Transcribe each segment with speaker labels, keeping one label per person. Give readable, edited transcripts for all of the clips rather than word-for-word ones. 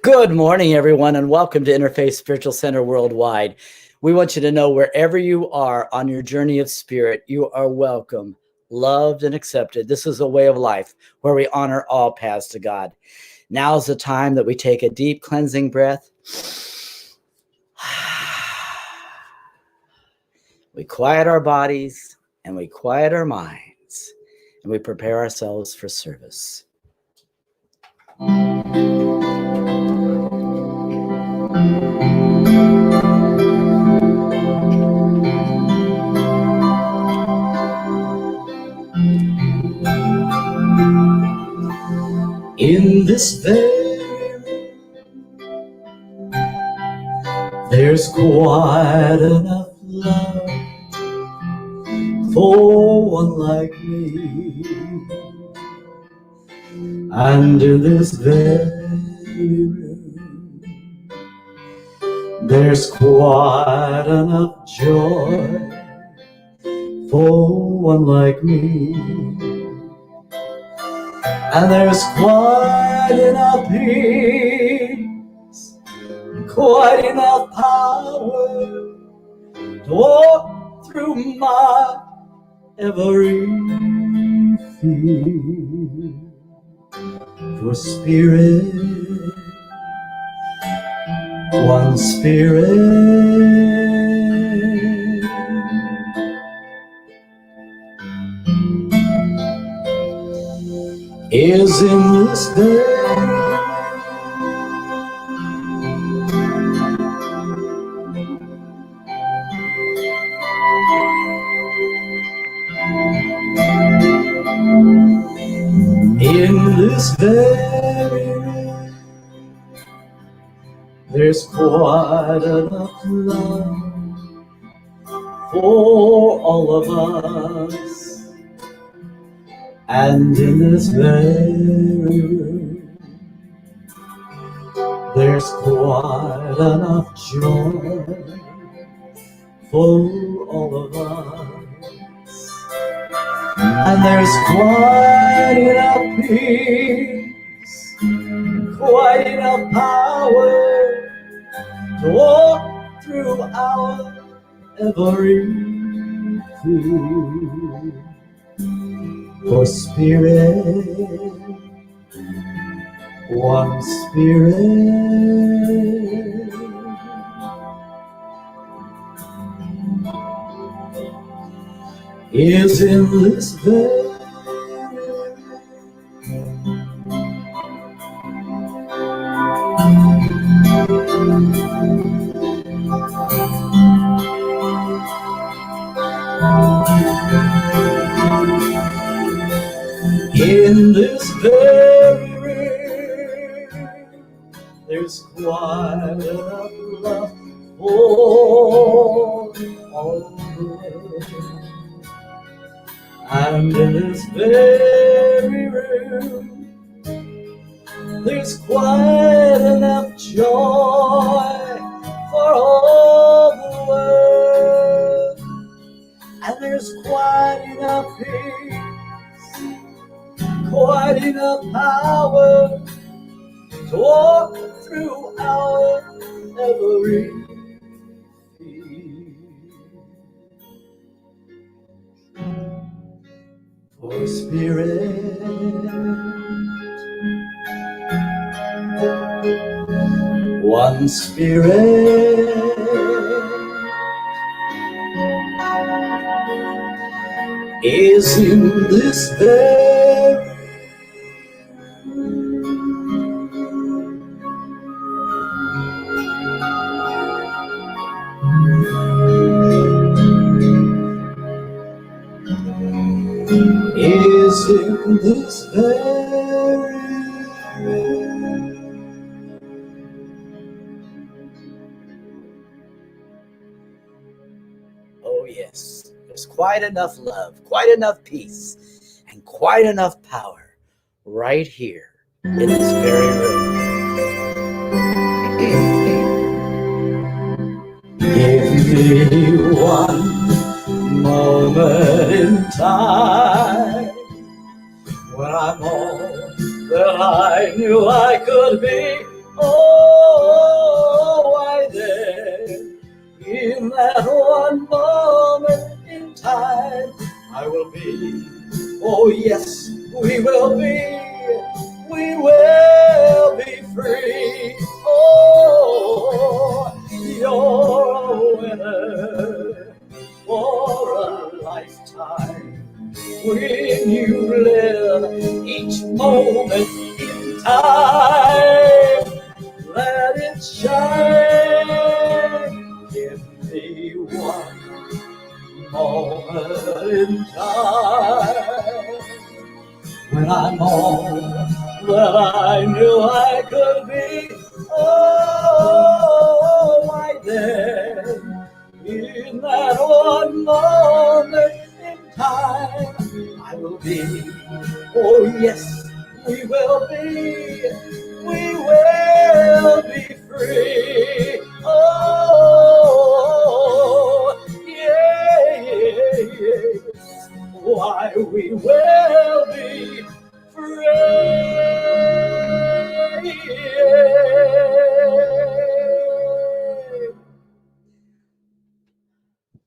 Speaker 1: Good morning, everyone, and welcome to Interfaith Spiritual Center Worldwide. We want you to know wherever you are on your journey of spirit, you are welcome, loved, and accepted. This is a way of life where we honor all paths to God. Now is the time that we take a deep cleansing breath. We quiet our bodies and we quiet our minds and we prepare ourselves for service. In this very there's quite enough love for one like me, and in this very room there's quite enough joy for one like me, and there's quite enough peace, quite enough power to walk through my every fear. For spirit, one spirit is in this day. In this very room, there's quite enough love for all of us, and in this very room, there's quite enough joy for all of us. And there's quite enough peace, quite enough power to walk through our every fear. For spirit, one spirit is in this very in this very room, there's quite enough love for all of us. And in this very room, there's quite enough joy for all the world. And there's quite enough peace, quite enough power to walk through our every for spirit, one spirit is in this very is in this very oh yes, there's quite enough love, quite enough peace, and quite enough power right here in this very room. Give me one moment in time when I'm all that I knew I could be, Oh, why then, in that one moment in time, I will be. Oh, yes, we will be. We will be free. Oh, you're a winner for a lifetime. When you live each moment in time, let it shine. Give me one moment in time when I'm all that I knew I could be. Oh, why then, in that one moment in time, I will be. Oh, yes, we will be. We will be free. Oh, yeah, yeah, yeah. Why, we will be free.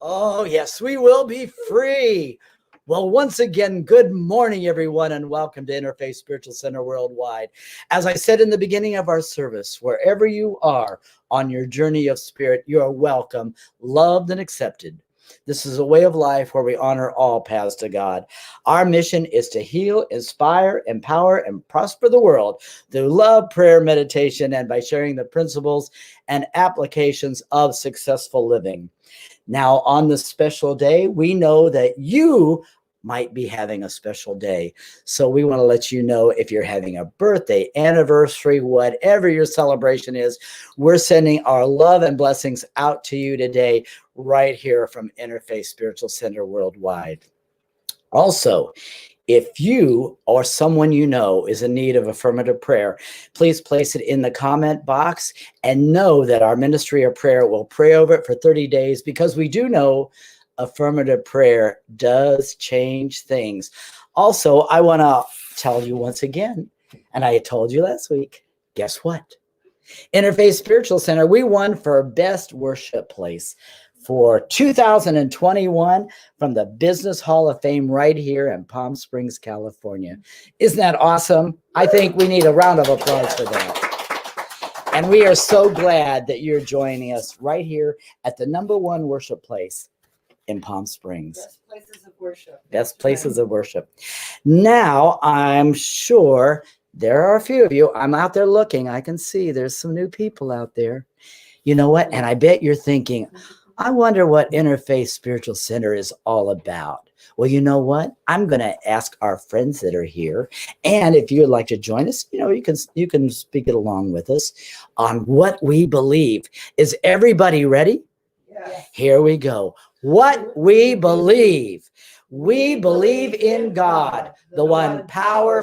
Speaker 1: Oh, yes, we will be free. Well, once again, good morning, everyone, and welcome to Interfaith Spiritual Center Worldwide. As I said in the beginning of our service, wherever you are on your journey of spirit, you are welcome, loved, and accepted. This is a way of life where we honor all paths to God. Our mission is to heal, inspire, empower, and prosper the world through love, prayer, meditation, and by sharing the principles and applications of successful living. Now, on this special day, we know that you might be having a special day. So we want to let you know if you're having a birthday, anniversary, whatever your celebration is, we're sending our love and blessings out to you today, right here from Interfaith Spiritual Center Worldwide. Also, if you or someone you know is in need of affirmative prayer, please place it in the comment box and know that our ministry of prayer will pray over it for 30 days because we do know affirmative prayer does change things. Also, I want to tell you once again, and I told you last week, guess what? Interfaith Spiritual Center, we won for Best Worship Place for 2021 from the Business Hall of Fame right here in Palm Springs, California. Isn't that awesome? I think we need a round of applause for that. And we are so glad that you're joining us right here at the #1 worship place in Palm Springs.
Speaker 2: Best places of worship.
Speaker 1: Best places of worship. Now, I'm sure there are a few of you. I'm out there looking. I can see there's some new people out there. You know what? And I bet you're thinking, I wonder what Interfaith Spiritual Center is all about. Well, you know what? I'm going to ask our friends that are here. And if you would like to join us, you can speak it along with us on what we believe. Is everybody ready?
Speaker 2: Yeah.
Speaker 1: Here we go. What we believe. We believe in God, the one power,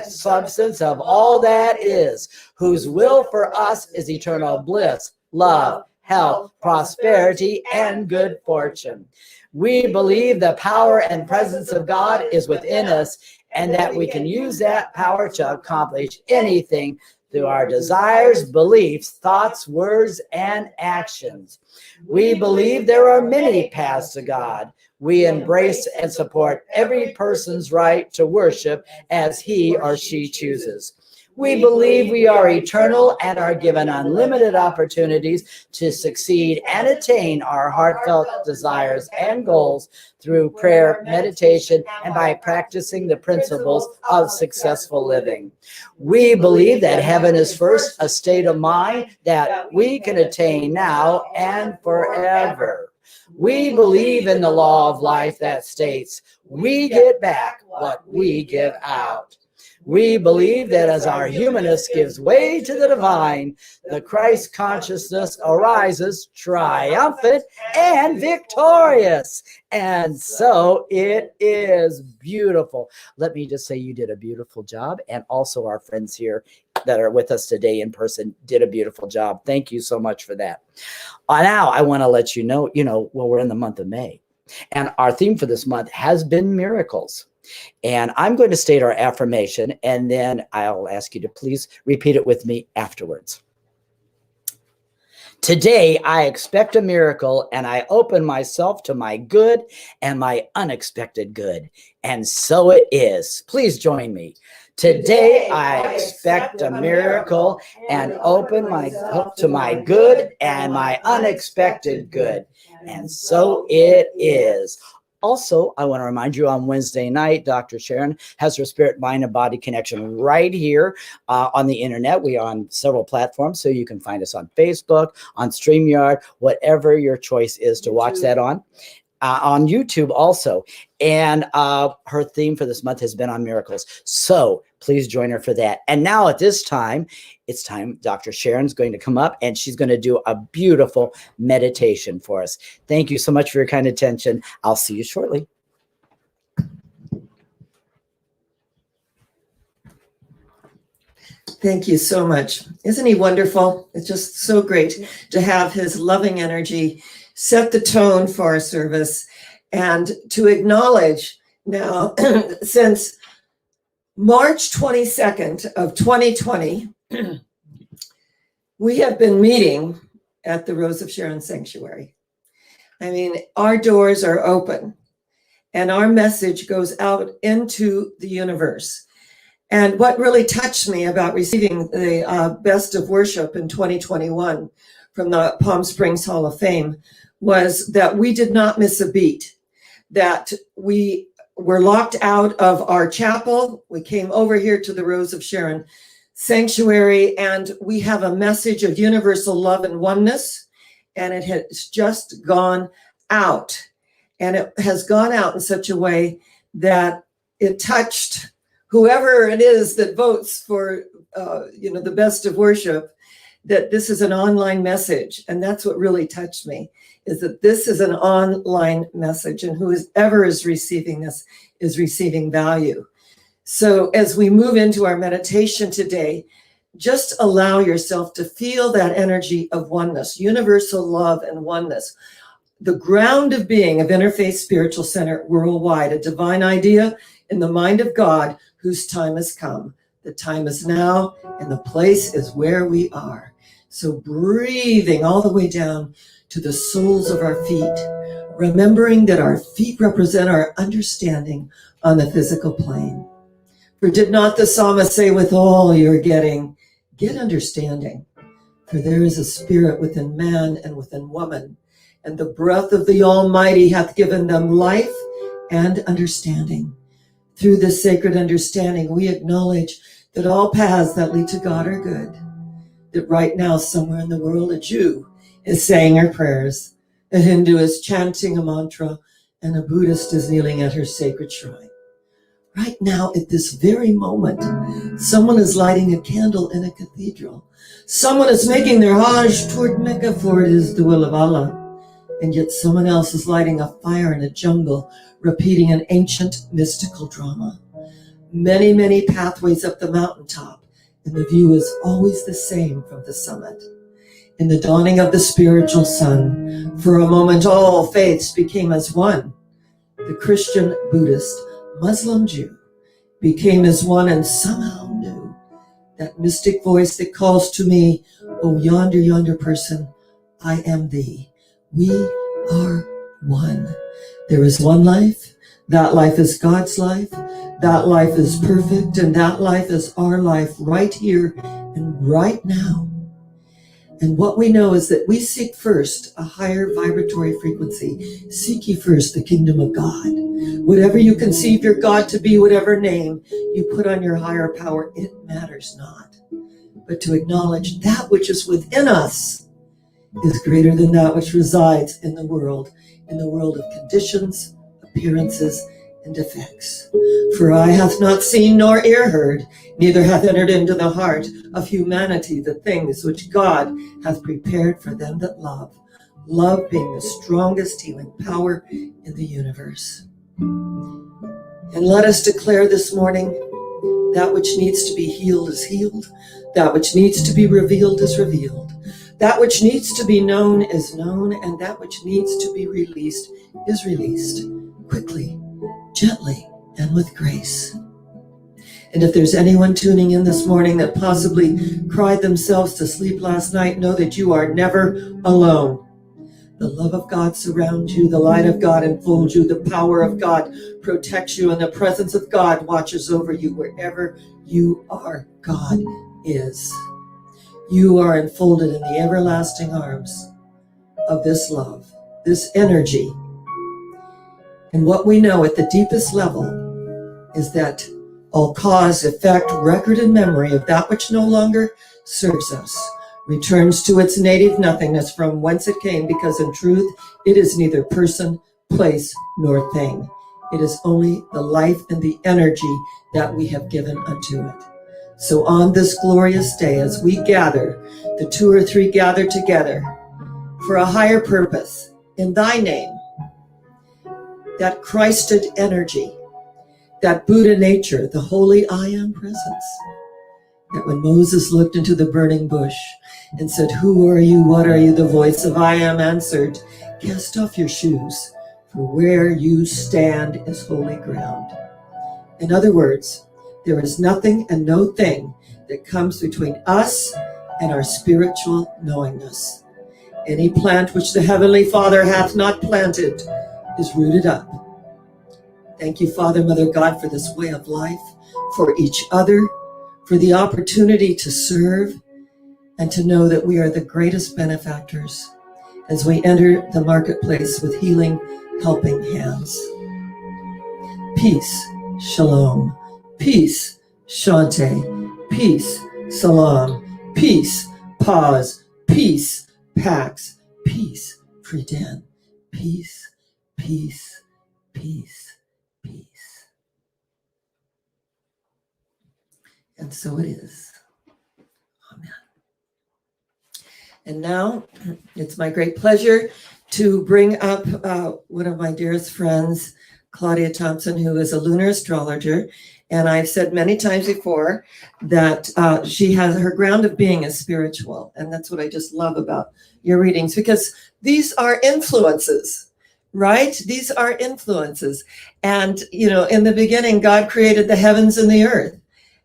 Speaker 1: substance of all that is, whose will for us is eternal bliss, love, health, prosperity, and good fortune. We believe the power and presence of God is within us and that we can use that power to accomplish anything through our desires, beliefs, thoughts, words, and actions. We believe there are many paths to God. We embrace and support every person's right to worship as he or she chooses. We believe we are eternal and are given unlimited opportunities to succeed and attain our heartfelt desires and goals through prayer, meditation, and by practicing the principles of successful living. We believe that heaven is first a state of mind that we can attain now and forever. We believe in the law of life that states we get back what we give out. We believe that as our humanist gives way to the divine, the Christ consciousness arises triumphant and victorious. And so it is beautiful. Let me just say you did a beautiful job. And also our friends here that are with us today in person did a beautiful job. Thank you so much for that. Now I want to let you know, well, we're in the month of May. And our theme for this month has been miracles. And I'm going to state our affirmation, and then I'll ask you to please repeat it with me afterwards. Today, I expect a miracle, and I open myself to my good and my unexpected good. And so it is. Please join me. Today, I expect a miracle and open myself to my good and my unexpected good. And so it is. Also, I want to remind you on Wednesday night, Dr. Sharon has her Spirit, Mind, and Body Connection right here on the internet. We are on several platforms, so you can find us on Facebook, on StreamYard, whatever your choice is to watch that on YouTube also. And her theme for this month has been on miracles. So please join her for that. And now at this time, it's time Dr. Sharon's going to come up and she's going to do a beautiful meditation for us. Thank you so much for your kind attention. I'll see you shortly.
Speaker 3: Thank you so much. Isn't he wonderful? It's just so great to have his loving energy set the tone for our service and to acknowledge now since March 22nd of 2020, we have been meeting at the Rose of Sharon Sanctuary. I mean, our doors are open and our message goes out into the universe. And what really touched me about receiving the Best of Worship in 2021 from the Palm Springs Hall of Fame was that we did not miss a beat, that we were locked out of our chapel. We came over here to the Rose of Sharon Sanctuary, and we have a message of universal love and oneness, and it has just gone out. And it has gone out in such a way that it touched whoever it is that votes for the Best of Worship, that this is an online message. And that's what really touched me, is that this is an online message, and whoever is receiving this is receiving value. So as we move into our meditation today, just allow yourself to feel that energy of oneness, universal love and oneness. The ground of being of Interfaith Spiritual Center worldwide, a divine idea in the mind of God whose time has come. The time is now, and the place is where we are. So breathing all the way down to the soles of our feet, remembering that our feet represent our understanding on the physical plane. For did not the psalmist say, with all you're getting, get understanding? For there is a spirit within man and within woman, and the breath of the Almighty hath given them life and understanding. Through this sacred understanding, we acknowledge that all paths that lead to God are good. That right now, somewhere in the world, a Jew is saying her prayers, a Hindu is chanting a mantra, and a Buddhist is kneeling at her sacred shrine. Right now, at this very moment, someone is lighting a candle in a cathedral. Someone is making their Hajj toward Mecca, for it is the will of Allah. And yet someone else is lighting a fire in a jungle, repeating an ancient mystical drama. Many, many pathways up the mountaintop, and the view is always the same from the summit. In the dawning of the spiritual sun, for a moment all faiths became as one. The Christian, Buddhist, Muslim, Jew became as one, and somehow knew that mystic voice that calls to me, oh yonder, yonder person, I am thee. We are one. There is one life. That life is God's life. That life is perfect, and that life is our life right here and right now. And what we know is that we seek first a higher vibratory frequency. Seek ye first the kingdom of God. Whatever you conceive your God to be, whatever name you put on your higher power, it matters not. But to acknowledge that which is within us is greater than that which resides in the world of conditions, appearances, and effects. For eye hath not seen nor ear heard, neither hath entered into the heart of humanity the things which God hath prepared for them that love. Love being the strongest healing power in the universe. And let us declare this morning, that which needs to be healed is healed. That which needs to be revealed is revealed. That which needs to be known is known, and that which needs to be released is released, quickly, gently, and with grace. And if there's anyone tuning in this morning that possibly cried themselves to sleep last night, know that you are never alone. The love of God surrounds you, the light of God enfolds you, the power of God protects you, and the presence of God watches over you wherever you are. God is. You are enfolded in the everlasting arms of this love, this energy. And what we know at the deepest level is that all cause, effect, record, and memory of that which no longer serves us returns to its native nothingness from whence it came, because in truth it is neither person, place, nor thing. It is only the life and the energy that we have given unto it. So on this glorious day, as we gather, the 2 or 3 gather together for a higher purpose in thy name, that Christed energy, that Buddha nature, the holy I am presence, that when Moses looked into the burning bush and said, "Who are you? What are you?" the voice of I am answered, "Cast off your shoes, for where you stand is holy ground." In other words, there is nothing and no thing that comes between us and our spiritual knowingness. Any plant which the Heavenly Father hath not planted is rooted up. Thank you, Father, Mother God, for this way of life, for each other, for the opportunity to serve, and to know that we are the greatest benefactors as we enter the marketplace with healing, helping hands. Peace, shalom. Peace, shante. Peace, salam. Peace, pause. Peace, pax. Peace, friden. Peace, peace, peace, peace. And so it is. Amen. And now it's my great pleasure to bring up one of my dearest friends, Claudia Thompson, who is a lunar astrologer. And I've said many times before that she has her ground of being is spiritual. And that's what I just love about your readings, because these are influences, right? These are influences. And, you know, in the beginning, God created the heavens and the earth.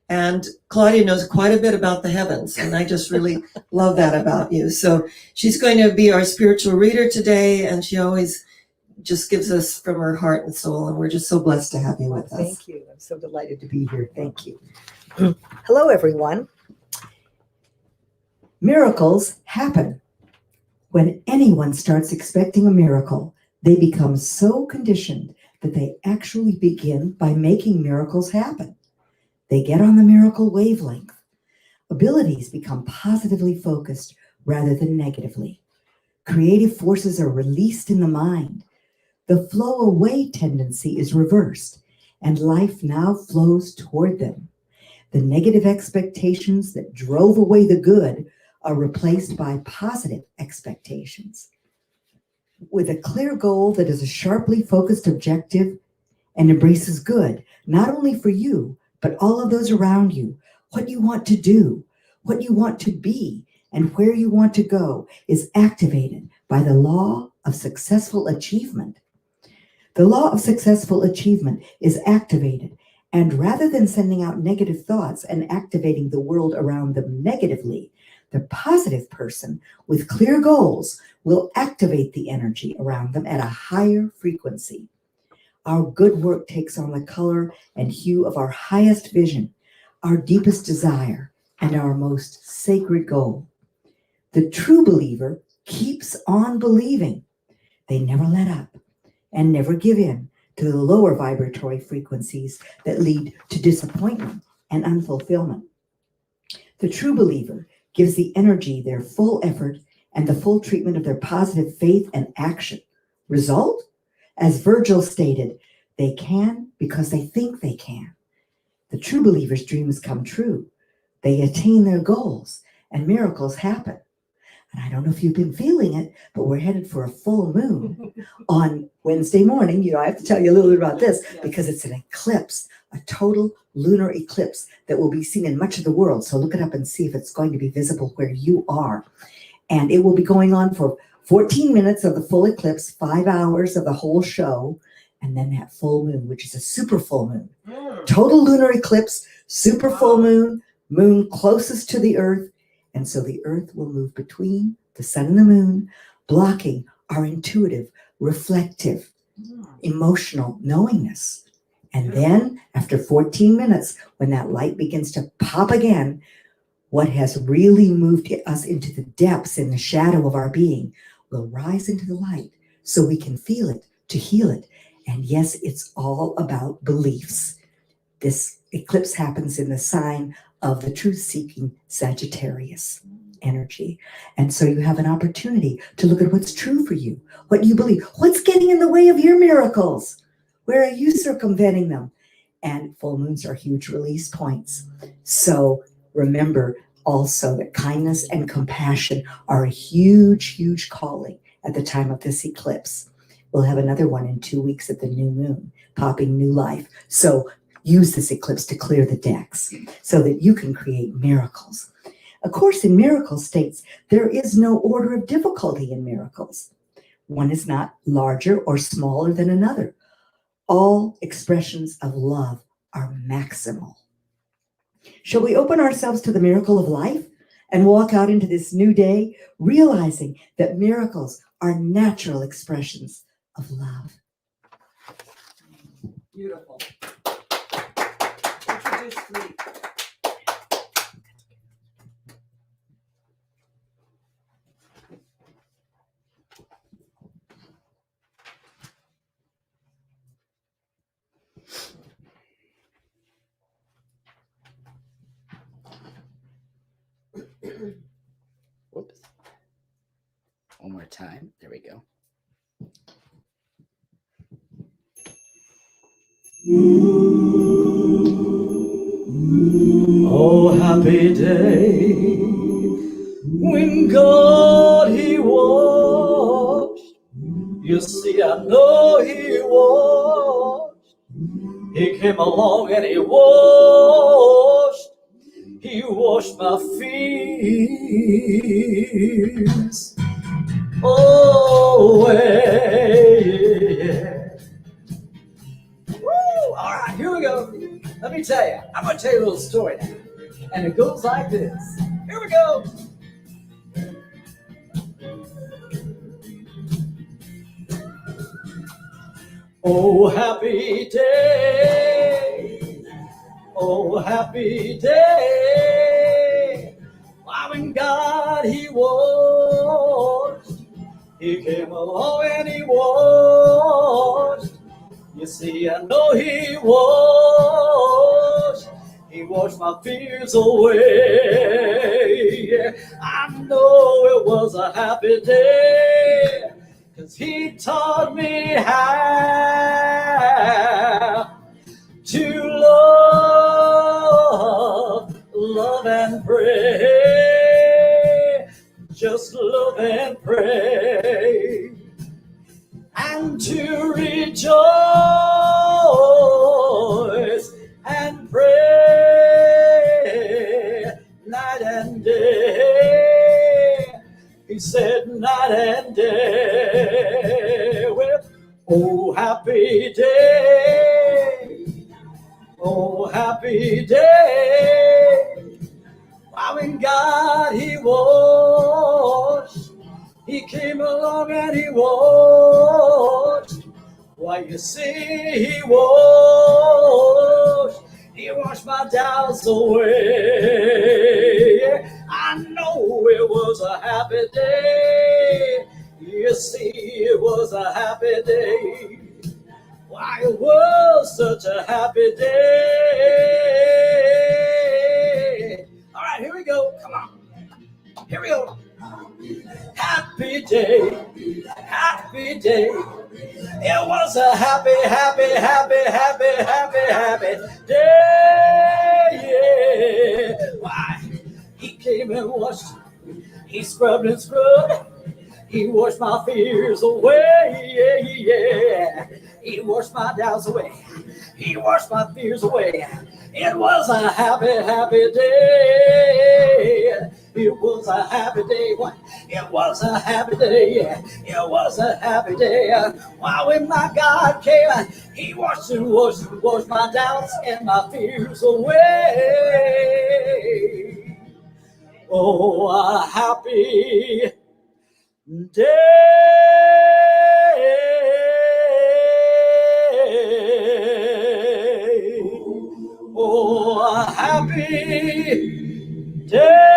Speaker 3: And Claudia knows quite a bit about the heavens, and I just really love that about you. So she's going to be our spiritual reader today, and she always just gives us from her heart and soul, and we're just so blessed to have you with us.
Speaker 4: Thank you. I'm so delighted to be here. Thank you. Hello, everyone. Miracles happen. When anyone starts expecting a miracle, they become so conditioned that they actually begin by making miracles happen. They get on the miracle wavelength. Abilities become positively focused rather than negatively. Creative forces are released in the mind. The flow away tendency is reversed, and life now flows toward them. The negative expectations that drove away the good are replaced by positive expectations. With a clear goal that is a sharply focused objective and embraces good, not only for you, but all of those around you, what you want to do, what you want to be, and where you want to go is activated by the law of successful achievement. The law of successful achievement is activated, and rather than sending out negative thoughts and activating the world around them negatively, the positive person with clear goals will activate the energy around them at a higher frequency. Our good work takes on the color and hue of our highest vision, our deepest desire, and our most sacred goal. The true believer keeps on believing. They never let up and never give in to the lower vibratory frequencies that lead to disappointment and unfulfillment. The true believer gives the energy their full effort and the full treatment of their positive faith and action. Result? As Virgil stated, they can because they think they can. The true believer's dreams come true. They attain their goals and miracles happen. And I don't know if you've been feeling it, but we're headed for a full moon on Wednesday morning. You know, I have to tell you a little bit about this because it's an eclipse, a total lunar eclipse that will be seen in much of the world. So look it up and see if it's going to be visible where you are. And it will be going on for 14 minutes of the full eclipse, 5 hours of the whole show. and then that full moon, which is a super full moon.
Speaker 3: Mm.
Speaker 4: Total lunar eclipse, super full moon, moon closest to the earth. And so the earth will move between the sun and the moon, blocking our intuitive, reflective, emotional knowingness. And then after 14 minutes, when that light begins to pop again, what has really moved us into the depths in the shadow of our being will rise into the light so we can feel it, to heal it. And yes, it's all about beliefs. This eclipse happens in the sign of the truth-seeking Sagittarius energy. And so you have an opportunity to look at what's true for you, what you believe, what's getting in the way of your miracles. Where are you circumventing them? And full moons are huge release points. So remember also that kindness and compassion are a huge, huge calling at the time of this eclipse. We'll have another one in 2 weeks at the new moon, popping new life. So use this eclipse to clear the decks so that you can create miracles. A Course in Miracles states there is no order of difficulty in miracles. One is not larger or smaller than another. All expressions of love are maximal. Shall we open ourselves to the miracle of life and walk out into this new day, realizing that miracles are natural expressions of love?
Speaker 3: Beautiful. Introduce sleep.
Speaker 1: Whoops. One more time. There we go. Oh, happy day when God He washed. You see, I know He washed. He came along and He washed. He washed my fears away. Woo! All right, here we go. Let me tell you. I'm going to tell you a little story now. And it goes like this. Here we go. Oh, happy day. Oh, happy day. Why, when God He washed, He came along and He washed. You see, I know He washed. He washed my fears away. I know it was a happy day, 'cause He taught me how to love and pray. Just love and pray. And to rejoice and pray night and day. He said night and day. Well, oh, happy day. Oh, happy day. Why, when God He washed, He came along and He washed. Why, you see, He washed. He washed my doubts away. I know it was a happy day. You see, it was a happy day. Why, it was such a happy day. All right, here we go. Come on. Here we go. Happy day. Happy day. It was a happy day. Yeah. Why? He came and washed. He scrubbed and scrubbed. He washed my fears away. Yeah, yeah. He washed my doubts away. He washed my fears away. It was a happy day. It was a happy day. It was a happy day. Yeah. It was a happy day. Why, when my God came, He washed and washed and washed my doubts and my fears away. Oh, a happy day. Oh, a happy day.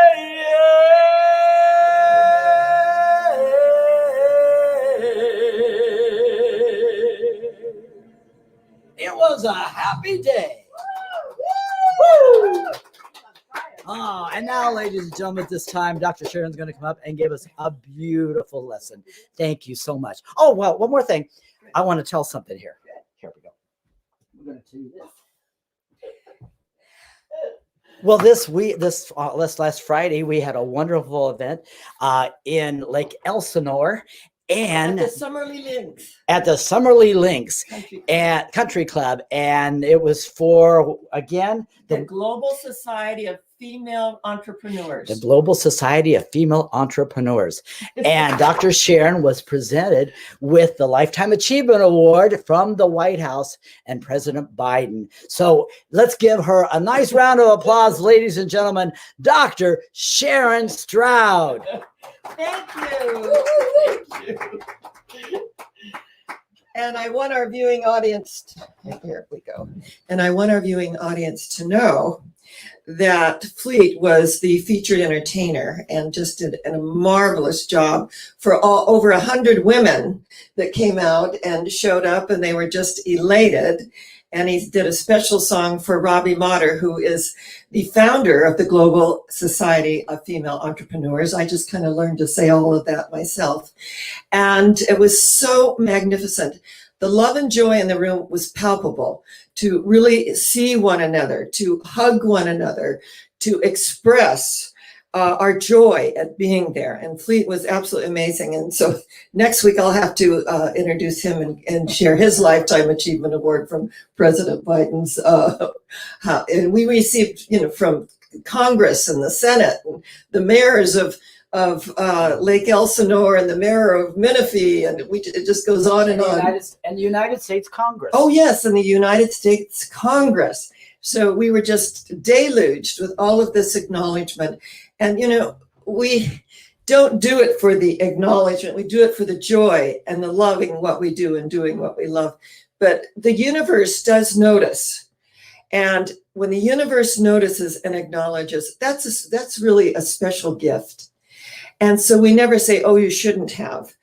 Speaker 1: It was a happy day. Woo! Oh, and now, ladies and gentlemen, at this time, Dr. Sharon's going to come up and give us a beautiful lesson. Thank you so much. Oh, well, one more thing. I want to tell something here. Here we go. We're going to do this. Well, this last Friday, we had a wonderful event in Lake Elsinore and
Speaker 3: At the Summerly Links.
Speaker 1: at the Summerly Links
Speaker 3: Country.
Speaker 1: at Country Club. And it was for, again,
Speaker 3: The
Speaker 1: the
Speaker 3: Global Society of Female Entrepreneurs.
Speaker 1: the Global Society of Female Entrepreneurs. And Dr. Sharon was presented with the Lifetime Achievement Award from the White House and President Biden. So let's give her a nice round of applause, ladies and gentlemen, Dr. Sharon Stroud.
Speaker 3: Thank you. Thank you. And I want our viewing audience, here we go. And I want our viewing audience to know that Fleet was the featured entertainer and just did a marvelous job for over 100 women that came out and showed up, and they were just elated. And he did a special song for Robbie Motter, who is the founder of the Global Society of Female Entrepreneurs. I just kind of learned to say all of that myself. And it was so magnificent. The love and joy in the room was palpable, to really see one another, to hug one another, to express our joy at being there. And Fleet was absolutely amazing. And so next week I'll have to introduce him and share his Lifetime Achievement Award from President Biden's. And we received, from Congress and the Senate and the mayors of Lake Elsinore and the mayor of Menifee, and it just goes on and on.
Speaker 1: And the United States Congress.
Speaker 3: Oh yes, and the United States Congress. So we were just deluged with all of this acknowledgement. And we don't do it for the acknowledgement. We do it for the joy and the loving what we do and doing what we love. But the universe does notice. And when the universe notices and acknowledges, that's really a special gift. And so we never say, oh, you shouldn't have,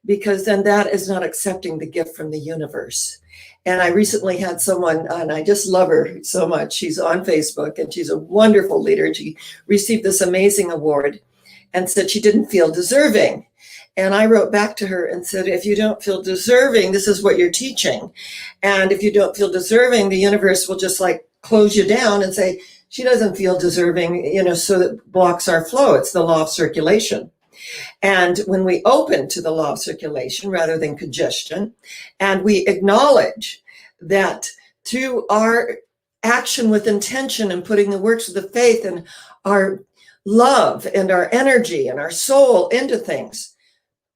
Speaker 3: because then that is not accepting the gift from the universe. And I recently had someone, and I just love her so much. She's on Facebook and she's a wonderful leader. And she received this amazing award and said she didn't feel deserving. And I wrote back to her and said, if you don't feel deserving, this is what you're teaching. And if you don't feel deserving, the universe will just close you down and say, she doesn't feel deserving, so that blocks our flow. It's the law of circulation. And when we open to the law of circulation rather than congestion, and we acknowledge that through our action with intention and putting the works of the faith and our love and our energy and our soul into things,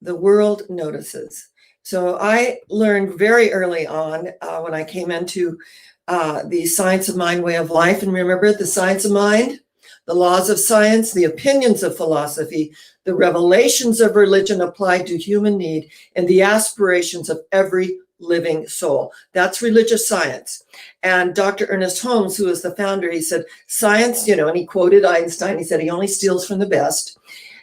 Speaker 3: the world notices. So I learned very early on when I came into the science of mind way of life. And remember, the science of mind, the laws of science, the opinions of philosophy, the revelations of religion applied to human need, and the aspirations of every living soul. That's religious science. And Dr. Ernest Holmes, who is the founder, he said, science, and he quoted Einstein. He said he only steals from the best.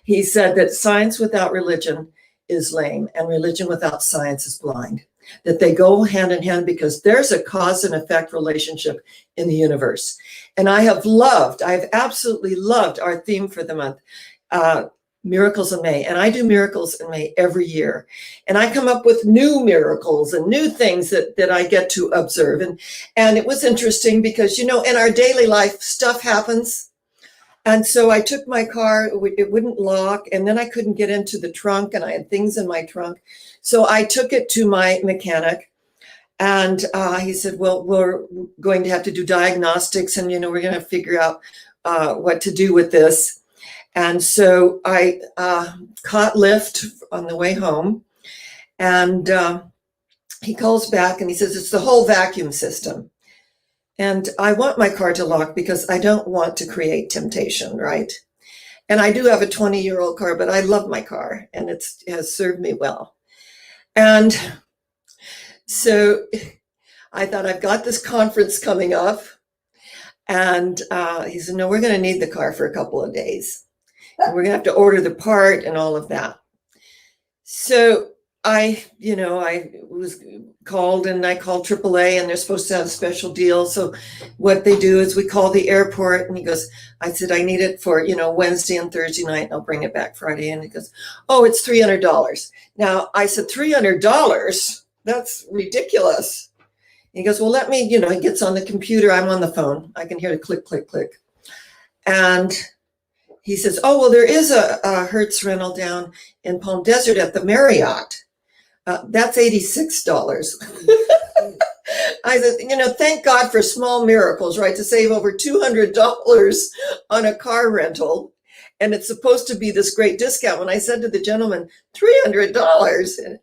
Speaker 3: He said that science without religion is lame, and religion without science is blind. That they go hand in hand because there's a cause and effect relationship in the universe. And I have absolutely loved our theme for the month, Miracles in May. And I do Miracles in May every year. And I come up with new miracles and new things that I get to observe. And it was interesting because, in our daily life, stuff happens. And so I took my car, it wouldn't lock, and then I couldn't get into the trunk, and I had things in my trunk. So I took it to my mechanic, and he said, well, we're going to have to do diagnostics, and, we're going to figure out what to do with this. And so I caught Lyft on the way home, and he calls back and he says, it's the whole vacuum system. And I want my car to lock because I don't want to create temptation, right? And I do have a 20-year-old car, but I love my car and it has served me well. And so I thought, I've got this conference coming up. And he said, no, we're going to need the car for a couple of days. And we're going to have to order the part and all of that. So I was called, and I called AAA, and they're supposed to have a special deal. So what they do is we call the airport, and he goes, I said, I need it for, Wednesday and Thursday night, and I'll bring it back Friday. And he goes, oh, it's $300. Now I said, $300? That's ridiculous. He goes, well, let me, he gets on the computer. I'm on the phone. I can hear the click, click, click. And he says, oh, well, there is a Hertz rental down in Palm Desert at the Marriott. That's $86. I said, thank God for small miracles, right? To save over $200 on a car rental. And it's supposed to be this great discount. When I said to the gentleman, $300,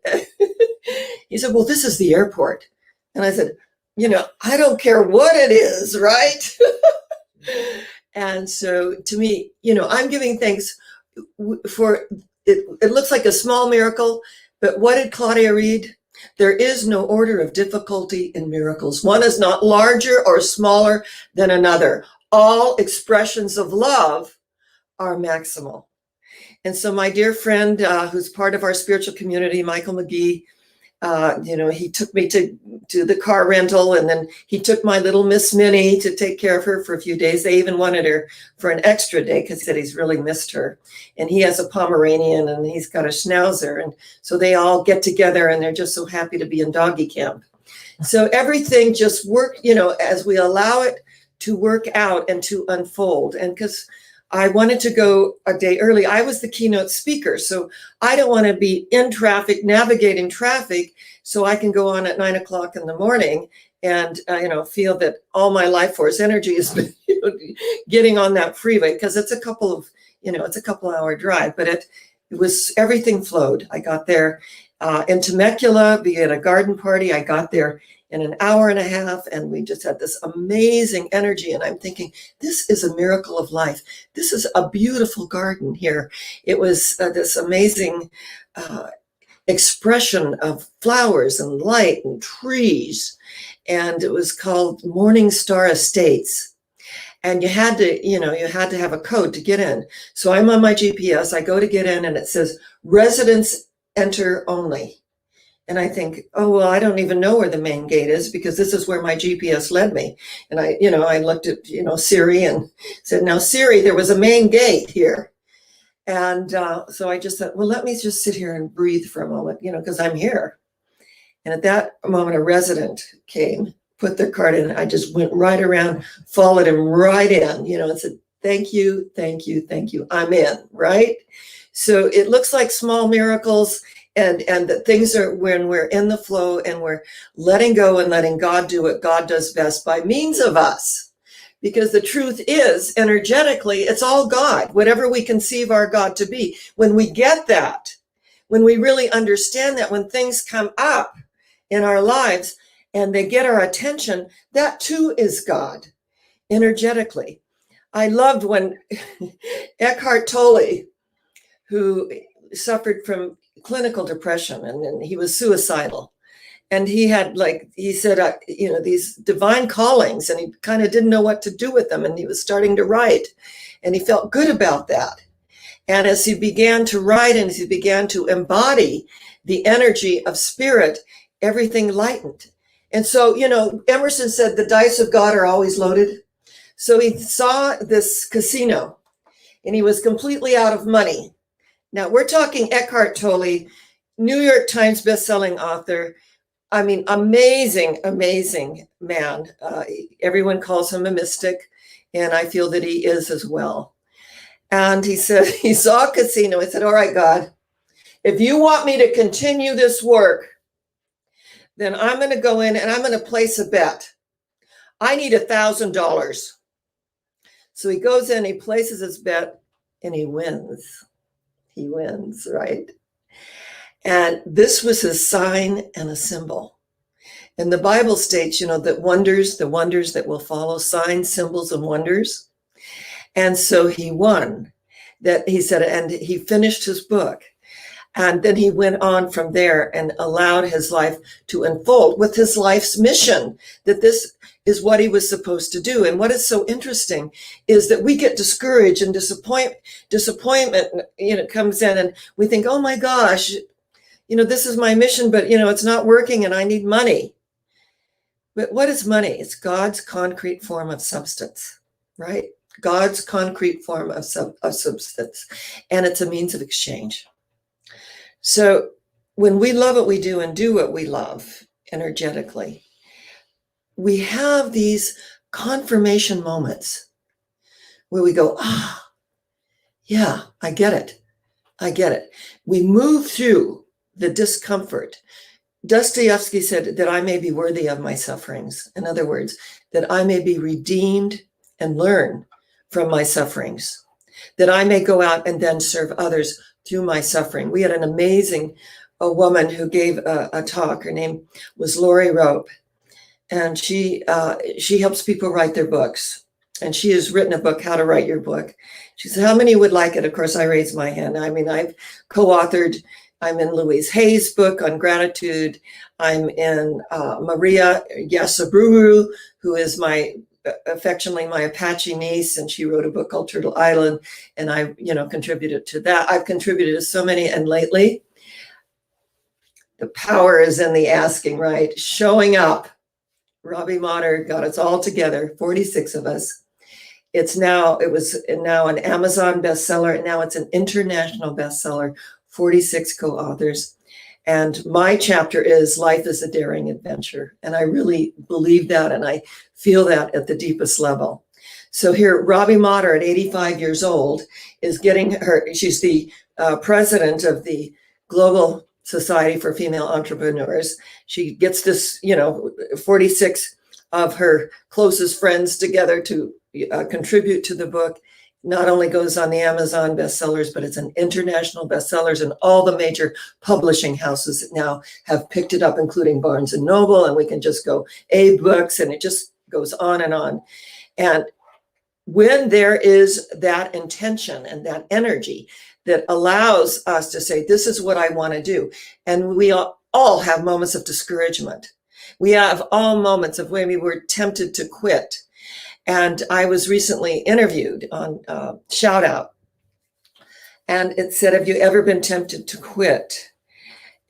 Speaker 3: he said, well, this is the airport. And I said, I don't care what it is, right? And so to me, I'm giving thanks for it. It looks like a small miracle, but what did Claudia read? There is no order of difficulty in miracles. One is not larger or smaller than another. All expressions of love are maximal. And so my dear friend, who's part of our spiritual community, Michael McGee, he took me to the car rental, and then he took my little Miss Minnie to take care of her for a few days. They even wanted her for an extra day because he said he's really missed her. And he has a Pomeranian, and he's got a Schnauzer. And so they all get together, and they're just so happy to be in doggy camp. So everything just worked, as we allow it to work out and to unfold. And because I wanted to go a day early. I was the keynote speaker, so I don't want to be in traffic, navigating traffic, so I can go on at 9 o'clock in the morning and, feel that all my life force energy has been getting on that freeway, because it's a couple hour drive, but it was, everything flowed. I got there in Temecula, we had a garden party. I got there in an hour and a half, and we just had this amazing energy. And I'm thinking, this is a miracle of life. This is a beautiful garden here. It was this amazing expression of flowers and light and trees. And it was called Morning Star Estates. And you had to have a code to get in. So I'm on my GPS. I go to get in, and it says residents enter only. And I think, oh, well, I don't even know where the main gate is, because this is where my GPS led me. And I looked at, Siri, and said, now, Siri, there was a main gate here. And so I just thought, well, let me just sit here and breathe for a moment, because I'm here. And at that moment, a resident came, put their card in. I just went right around, followed him right in, and said, thank you, thank you, thank you. I'm in, right? So it looks like small miracles. And that things are, when we're in the flow and we're letting go and letting God do what God does best by means of us. Because the truth is, energetically, it's all God, whatever we conceive our God to be. When we get that, when we really understand that, when things come up in our lives and they get our attention, that too is God, energetically. I loved when Eckhart Tolle, who suffered from clinical depression, and then he was suicidal, and he had, he said, these divine callings, and he kind of didn't know what to do with them, and he was starting to write, and he felt good about that. And as he began to write, and as he began to embody the energy of spirit, everything lightened. And so, Emerson said the dice of God are always loaded. So he saw this casino, and he was completely out of money. Now, we're talking Eckhart Tolle, New York Times bestselling author. I mean, amazing, amazing man. Everyone calls him a mystic, and I feel that he is as well. And he said, he saw a casino. He said, all right, God, if you want me to continue this work, then I'm going to go in and I'm going to place a bet. I need $1,000. So he goes in, he places his bet, and he wins. He wins, right? And this was a sign and a symbol. And the Bible states, that the wonders that will follow, signs, symbols, and wonders. And so he won. That he said, and he finished his book. And then he went on from there and allowed his life to unfold with his life's mission, that this is what he was supposed to do. And what is so interesting is that we get discouraged and disappointment, comes in and we think, oh my gosh, this is my mission, but it's not working and I need money. But what is money? It's God's concrete form of substance, right? God's concrete form of substance. And it's a means of exchange. So when we love what we do and do what we love energetically, we have these confirmation moments where we go, yeah, I get it. I get it. We move through the discomfort. Dostoevsky said that I may be worthy of my sufferings. In other words, that I may be redeemed and learn from my sufferings, that I may go out and then serve others through my suffering. We had an amazing woman who gave a talk. Her name was Lori Rope, and she helps people write their books. And she has written a book, How to Write Your Book. She said, how many would like it? Of course, I raised my hand. I mean, I've co-authored. I'm in Louise Hay's book on gratitude. I'm in Maria Yasabruru, who is affectionately my Apache niece, and she wrote a book called Turtle Island, and I, contributed to that. I've contributed to so many, and lately, the power is in the asking, right? Showing up. Robbie Motter got us all together, 46 of us. It was now an Amazon bestseller, and now it's an international bestseller, 46 co-authors. And my chapter is Life is a Daring Adventure. And I really believe that, and I feel that at the deepest level. So here, Robbie Motter at 85 years old is getting she's the president of the Global Society for Female Entrepreneurs. She gets this, 46 of her closest friends together to contribute to the book. Not only goes on the Amazon bestsellers, but it's an international bestsellers, and all the major publishing houses now have picked it up, including Barnes and Noble, and we can just go Books, and it just goes on and on. And when there is that intention and that energy that allows us to say, this is what I want to do. And we all have moments of discouragement. We have all moments of when we were tempted to quit. And I was recently interviewed on Shout Out. And it said, have you ever been tempted to quit?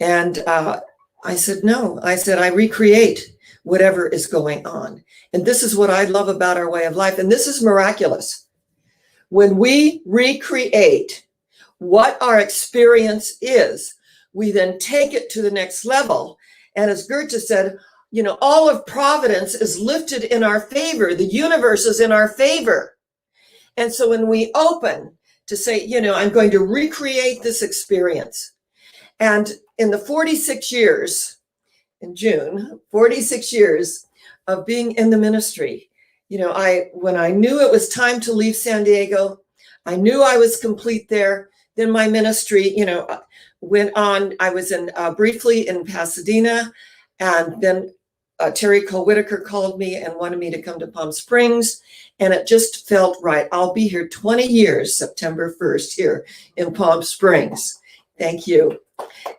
Speaker 3: And I said, no. I said, I recreate whatever is going on. And this is what I love about our way of life. And this is miraculous. When we recreate what our experience is, we then take it to the next level. And as Goethe said, all of providence is lifted in our favor. The universe is in our favor. And so when we open to say, I'm going to recreate this experience. And in the 46 years, in June, 46 years of being in the ministry, when I knew it was time to leave San Diego, I knew I was complete there. Then my ministry, went on. I was briefly in Pasadena, and then Terry Cole Whitaker called me and wanted me to come to Palm Springs, and it just felt right. I'll be here 20 years, September 1st, here in Palm Springs. Thank you.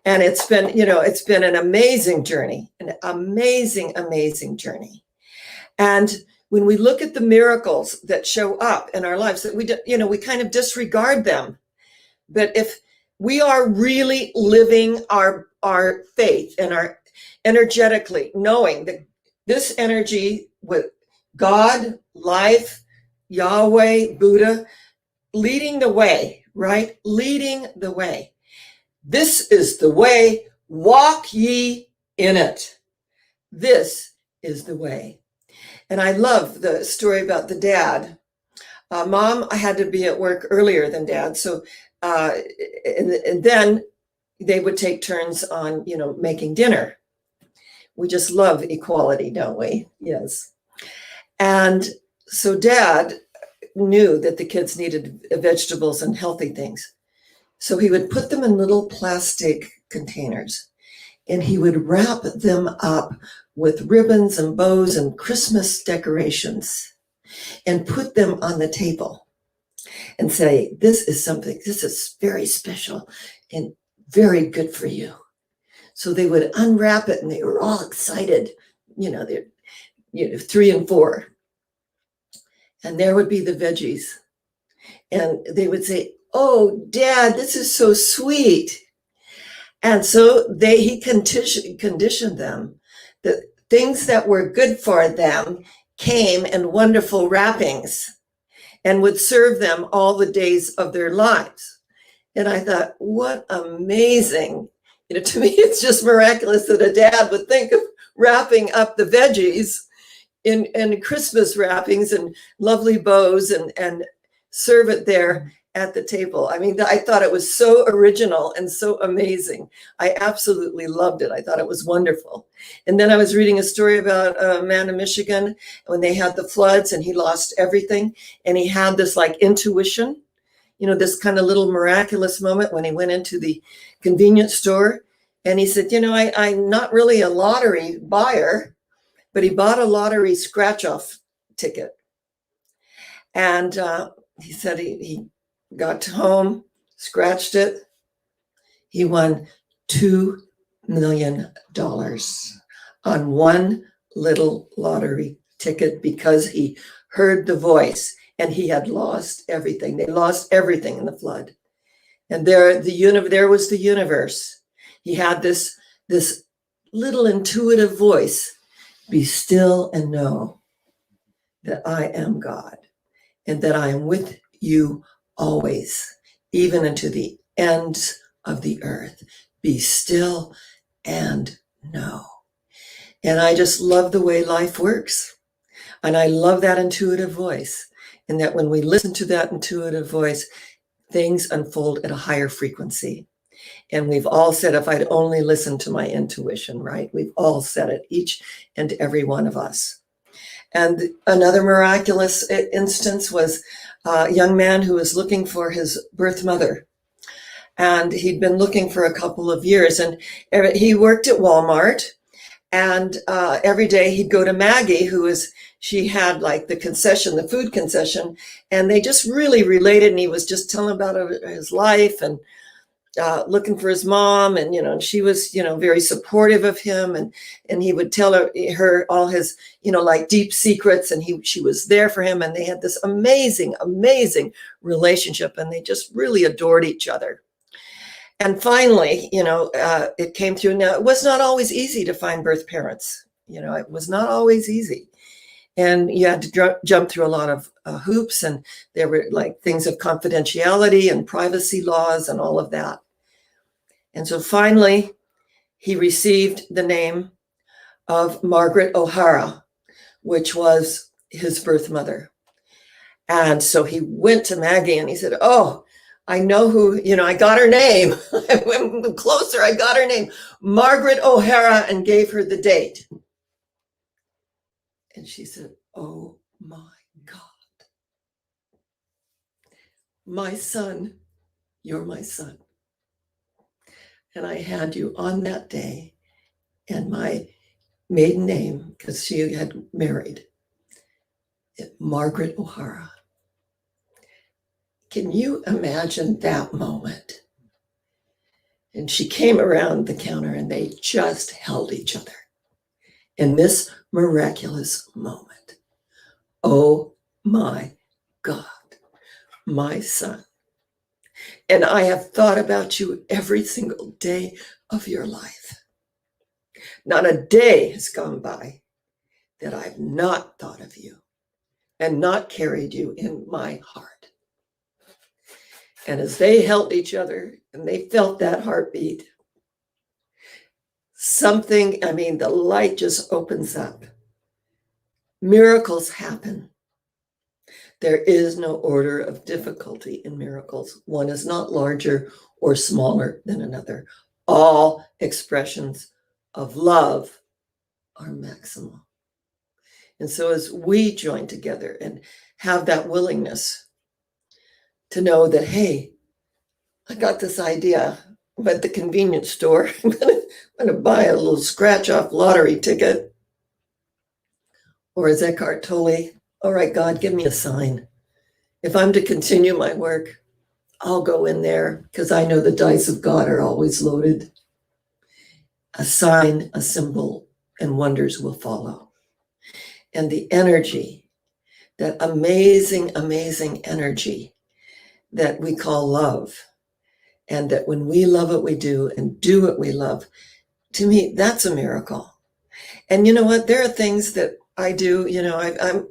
Speaker 3: And it's been an amazing journey, an amazing, amazing journey. And when we look at the miracles that show up in our lives, that we kind of disregard them. But if we are really living our faith and our energetically, knowing that this energy with God, life, Yahweh, Buddha, leading the way, right? Leading the way. This is the way, walk ye in it. This is the way. And I love the story about the dad. Mom, I had to be at work earlier than Dad. So, and then they would take turns on, making dinner. We just love equality, don't we? Yes. And so Dad knew that the kids needed vegetables and healthy things. So he would put them in little plastic containers, and he would wrap them up with ribbons and bows and Christmas decorations and put them on the table and say, this is very special and very good for you. So they would unwrap it and they were all excited, they're 3 and 4. And there would be the veggies. And they would say, oh, Dad, this is so sweet. And so he conditioned them that things that were good for them came in wonderful wrappings and would serve them all the days of their lives. And I thought, what amazing. To me, it's just miraculous that a dad would think of wrapping up the veggies in Christmas wrappings and lovely bows and serve it there at the table. I mean, I thought it was so original and so amazing. I absolutely loved it. I thought it was wonderful. And then I was reading a story about a man in Michigan when they had the floods and he lost everything. And he had this like intuition, this kind of little miraculous moment when he went into the convenience store. And he said, I'm not really a lottery buyer, but he bought a lottery scratch-off ticket. And he said he got home, scratched it. He won $2 million on one little lottery ticket because he heard the voice and he had lost everything. They lost everything in the flood. And there was the universe. He had this little intuitive voice. Be still and know that I am God and that I am with you always, even unto the ends of the earth. Be still and know. And I just love the way life works. And I love that intuitive voice. And that when we listen to that intuitive voice, things unfold at a higher frequency. And we've all said, if I'd only listened to my intuition, right? We've all said it, each and every one of us. And another miraculous instance was a young man who was looking for his birth mother. And he'd been looking for a couple of years. And he worked at Walmart. And every day he'd go to Maggie, she had like the food concession. And they just really related. And he was just telling about his life and looking for his mom, and she was very supportive of him, and he would tell her all his like deep secrets, and she was there for him, and they had this amazing relationship, and they just really adored each other. And finally, it came through. Now, it was not always easy to find birth parents. It was not always easy, and you had to jump through a lot of hoops, and there were like things of confidentiality and privacy laws and all of that. And so finally, he received the name of Margaret O'Hara, which was his birth mother. And so he went to Maggie and he said, oh, I know who, I got her name. I went closer, I got her name, Margaret O'Hara, and gave her the date. And she said, oh my God. My son, you're my son. And I had you on that day, and my maiden name, because she had married, Margaret O'Hara. Can you imagine that moment? And she came around the counter and they just held each other in this miraculous moment. Oh my God, my son. And I have thought about you every single day of your life. Not a day has gone by that I've not thought of you and not carried you in my heart. And as they held each other and they felt that heartbeat, the light just opens up. Miracles happen. There is no order of difficulty in miracles. One is not larger or smaller than another. All expressions of love are maximal. And so as we join together and have that willingness to know that, hey, I got this idea. I'm at the convenience store. I'm gonna buy a little scratch-off lottery ticket. Or as Eckhart Tolle, all right, God, give me a sign. If I'm to continue my work, I'll go in there because I know the dice of God are always loaded. A sign, a symbol, and wonders will follow. And the energy, that amazing, amazing energy that we call love, and that when we love what we do and do what we love, to me, that's a miracle. And you know what? There are things that I do,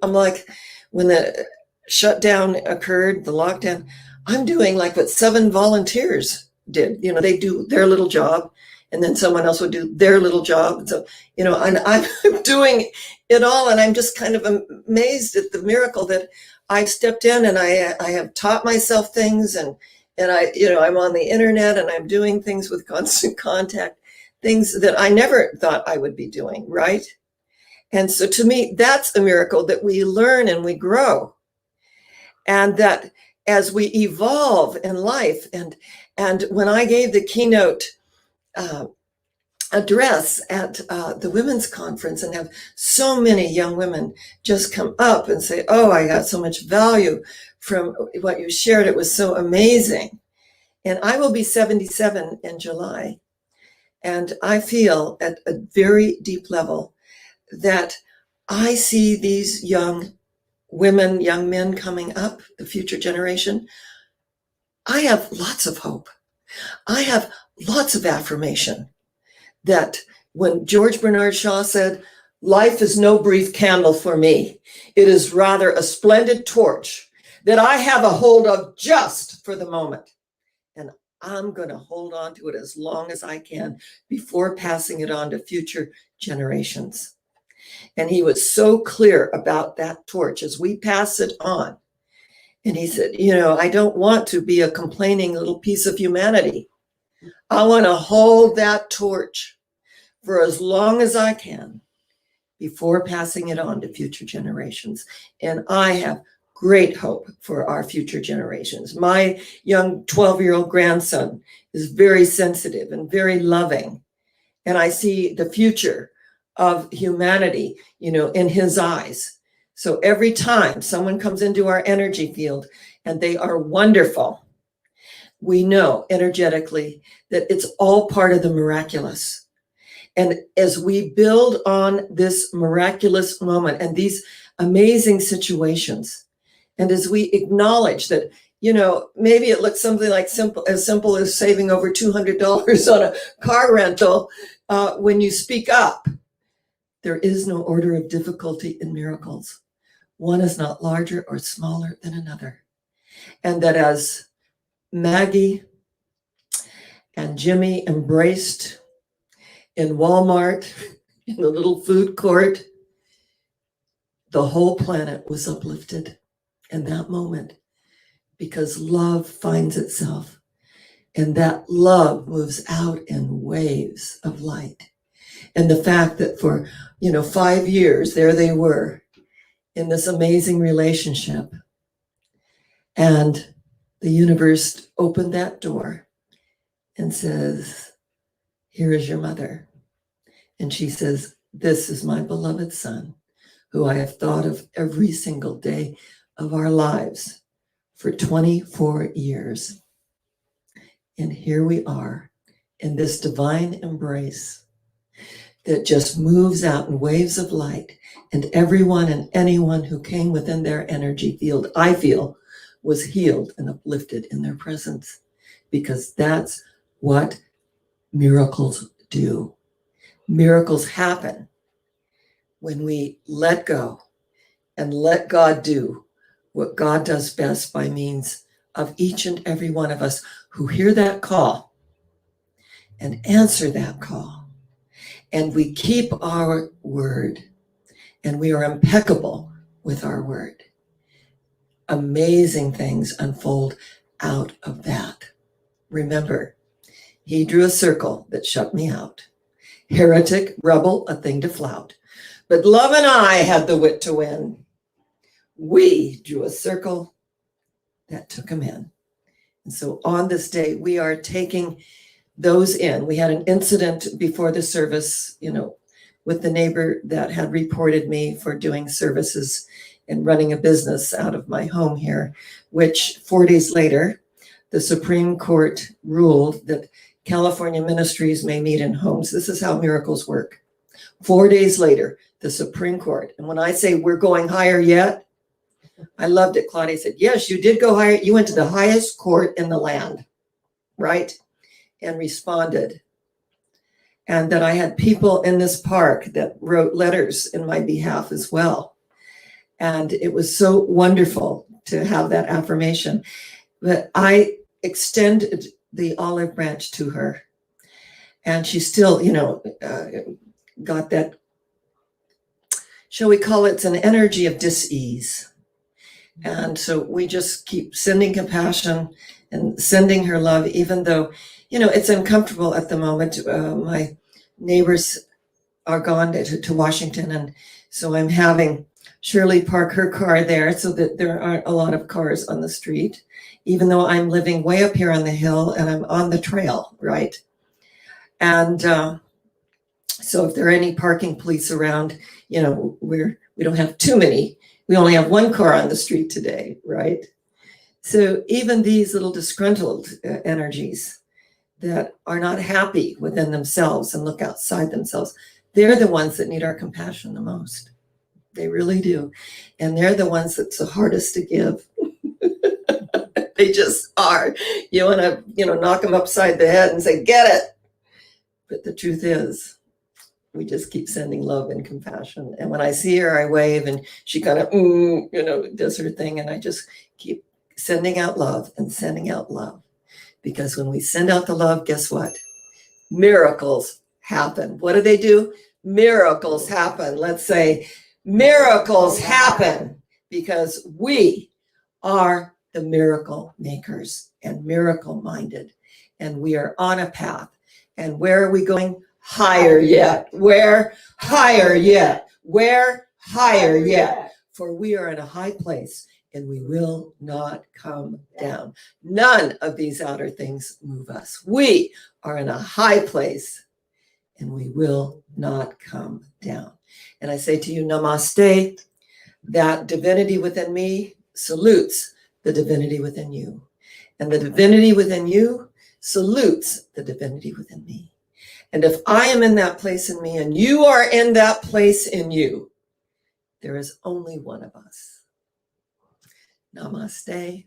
Speaker 3: I'm like, when the shutdown occurred, the lockdown, I'm doing like what 7 volunteers did. They do their little job, and then someone else would do their little job. And so, and I'm doing it all, and I'm just kind of amazed at the miracle that I've stepped in, and I have taught myself things, and I'm on the internet, and I'm doing things with constant contact, things that I never thought I would be doing, right? And so to me, that's a miracle, that we learn and we grow, and that as we evolve in life. And when I gave the keynote address at the women's conference, and have so many young women just come up and say, oh, I got so much value from what you shared. It was so amazing. And I will be 77 in July. And I feel at a very deep level that I see these young women, young men coming up, the future generation. I have lots of hope. I have lots of affirmation that when George Bernard Shaw said, life is no brief candle for me, it is rather a splendid torch that I have a hold of just for the moment. And I'm going to hold on to it as long as I can before passing it on to future generations. And he was so clear about that torch as we pass it on. And he said, I don't want to be a complaining little piece of humanity. I want to hold that torch for as long as I can before passing it on to future generations. And I have great hope for our future generations. My young 12-year-old grandson is very sensitive and very loving. And I see the future of humanity, in his eyes. So every time someone comes into our energy field and they are wonderful, we know energetically that it's all part of the miraculous. And as we build on this miraculous moment and these amazing situations, and as we acknowledge that, maybe it looks something like simple as saving over $200 on a car rental, when you speak up, there is no order of difficulty in miracles. One is not larger or smaller than another. And that as Maggie and Jimmy embraced in Walmart, in the little food court, the whole planet was uplifted in that moment, because love finds itself, and that love moves out in waves of light. And the fact that for 5 years there they were in this amazing relationship, and the universe opened that door and says, here is your mother. And she says, this is my beloved son, who I have thought of every single day of our lives for 24 years. And here we are in this divine embrace that just moves out in waves of light. And everyone and anyone who came within their energy field, I feel, was healed and uplifted in their presence, because that's what miracles do. Miracles happen when we let go and let God do what God does best, by means of each and every one of us who hear that call and answer that call. And we keep our word, and we are impeccable with our word. Amazing things unfold out of that. Remember, he drew a circle that shut me out. Heretic, rebel, a thing to flout. But love and I had the wit to win. We drew a circle that took him in. And so on this day, we are taking those in. We had an incident before the service, with the neighbor that had reported me for doing services and running a business out of my home here, which 4 days later, the Supreme Court ruled that California ministries may meet in homes. This is how miracles work. 4 days later, the Supreme Court. And when I say we're going higher yet, I loved it. Claudia said, yes, you did go higher. You went to the highest court in the land, right? And responded. And that I had people in this park that wrote letters in my behalf as well. And it was so wonderful to have that affirmation. But I extended the olive branch to her. And she still, got that, shall we call it, an energy of dis-ease. And so we just keep sending compassion and sending her love, even though, it's uncomfortable at the moment. My neighbors are gone to Washington. And so I'm having Shirley park her car there so that there aren't a lot of cars on the street, even though I'm living way up here on the hill and I'm on the trail, right? And so if there are any parking police around, we don't have too many. We only have one car on the street today, right? So even these little disgruntled energies that are not happy within themselves and look outside themselves, they're the ones that need our compassion the most. They really do. And they're the ones that's the hardest to give. They just are. You want to, knock them upside the head and say, get it. But the truth is, we just keep sending love and compassion. And when I see her, I wave and she kind of, does her thing. And I just keep sending out love and sending out love. Because when we send out the love, guess what? Miracles happen. What do? Miracles happen. Let's say miracles happen because we are the miracle makers and miracle minded. And we are on a path. And where are we going? Higher yet. Where? Higher yet. Where? Higher yet. For we are in a high place and we will not come down. None of these outer things move us. We are in a high place and we will not come down. And I say to you, namaste. That divinity within me salutes the divinity within you. And the divinity within you salutes the divinity within me. And if I am in that place in me and you are in that place in you, there is only one of us. Namaste.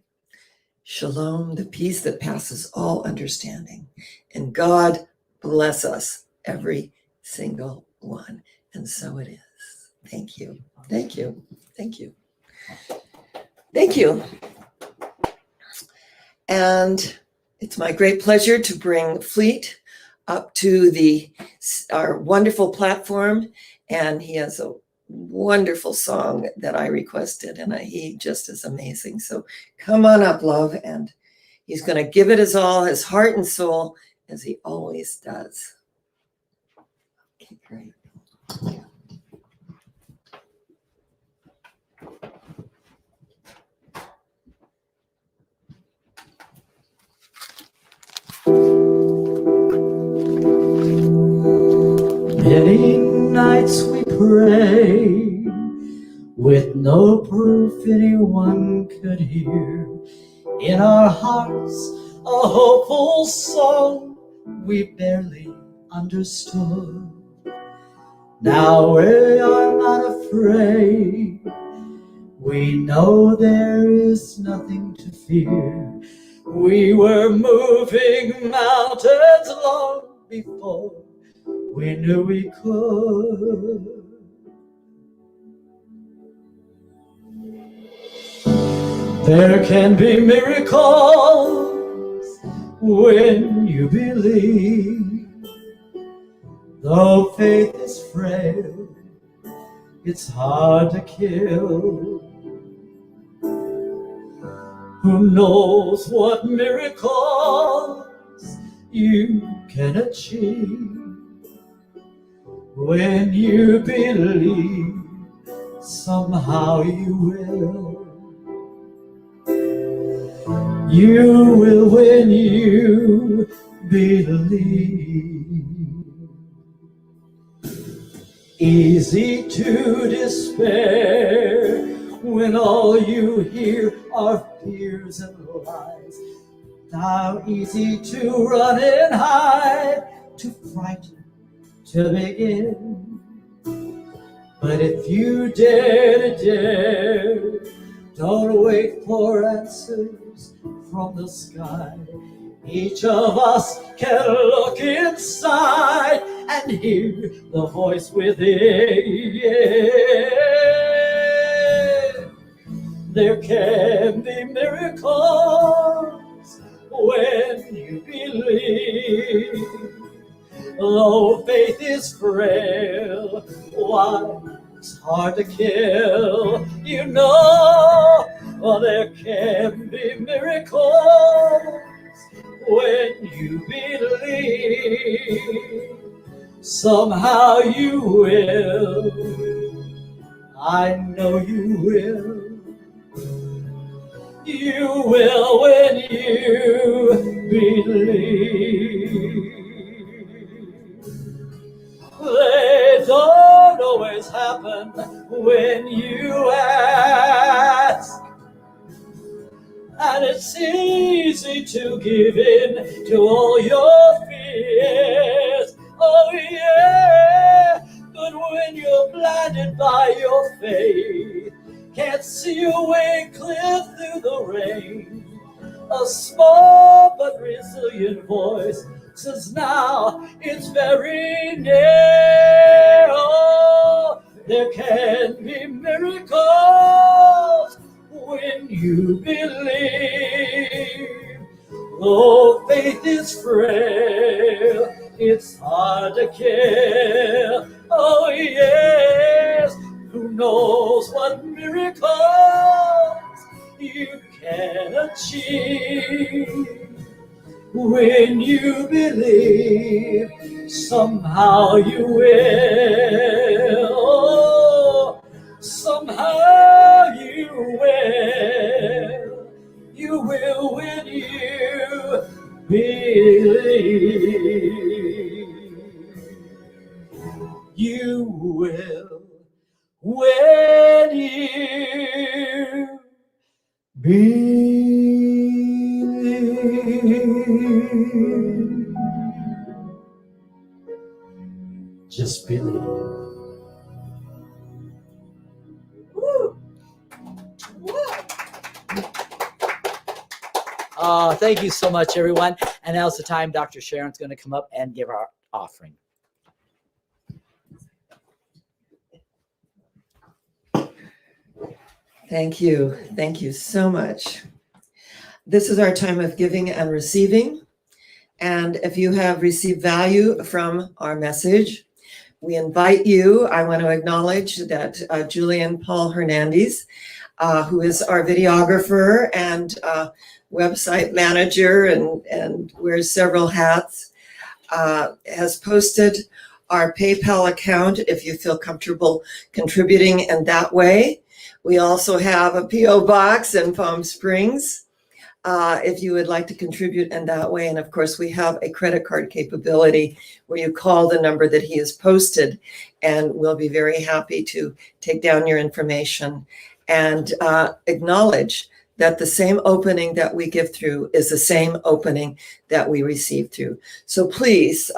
Speaker 3: Shalom, the peace that passes all understanding. And God bless us, every single one. And so it is. Thank you. Thank you. Thank you. Thank you. And it's my great pleasure to bring Fleet up to our wonderful platform. And he has a wonderful song that I requested, and he just is amazing. So come on up, love. And he's going to give it his all, his heart and soul, as he always does. Okay, great.
Speaker 1: Many nights we pray with no proof anyone could hear. In our hearts, a hopeful song we barely understood. Now we are not afraid. We know there is nothing to fear. We were moving mountains long before we knew we could. There can be miracles when you believe. Though faith is frail, it's hard to kill. Who knows what miracles you can achieve When you believe, somehow you will. You will when you believe. Easy to despair when all you hear are fears and lies. How easy to run and hide, too frightened to begin. But if you dare to dare, don't wait for answers from the sky. Each of us can look inside and hear the voice within. There can be miracles when you believe. Though faith is frail, why it's hard to kill, you know, there can be miracles when you believe. Somehow you will, I know you will. You will when you believe. They don't always happen when you ask. And it's easy to give in to all your fears. Oh yeah, but when you're blinded by your faith, can't see your way clear through the rain, a small but resilient voice says now it's very near. Oh, there can be miracles when you believe. Though faith is frail, it's hard to kill. Oh yes, who knows what miracles you can achieve. When you believe, somehow you will. Oh, somehow you will. You will when you believe. You will when you believe. Just believe.
Speaker 2: Woo. Woo.
Speaker 1: Thank you so much, everyone. And now's the time Dr. Sharon's going to come up and give our offering.
Speaker 3: Thank you. Thank you so much. This is our time of giving and receiving. And if you have received value from our message, we invite you. I want to acknowledge that Julian Paul Hernandez, who is our videographer and website manager and wears several hats, has posted our PayPal account if you feel comfortable contributing in that way. We also have a P.O. box in Palm Springs if you would like to contribute in that way. And of course, we have a credit card capability where you call the number that he has posted, and we'll be very happy to take down your information and acknowledge that the same opening that we give through is the same opening that we receive through. So please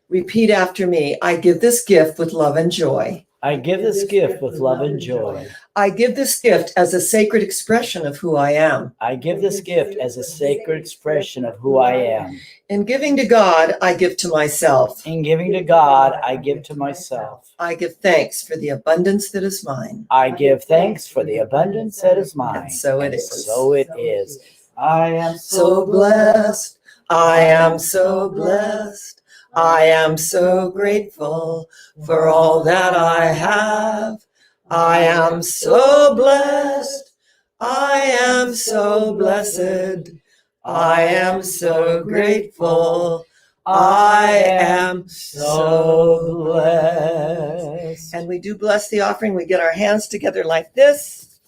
Speaker 3: repeat after me. I give this gift with love and joy.
Speaker 1: I give this gift with love and joy.
Speaker 3: I give this gift as a sacred expression of who I am.
Speaker 1: I give this gift as a sacred expression of who I am.
Speaker 3: In giving to God, I give to myself.
Speaker 1: In giving to God, I give to myself.
Speaker 3: I give thanks for the abundance that is mine.
Speaker 1: I give thanks for the abundance that is mine.
Speaker 3: And so it
Speaker 1: And
Speaker 3: is.
Speaker 1: so it is. I am
Speaker 3: So blessed. I am so blessed. I am so grateful for all that I have. I am so blessed. I am so blessed. I am so grateful. I am
Speaker 1: so blessed.
Speaker 3: And we do bless the offering. We get our hands together like this.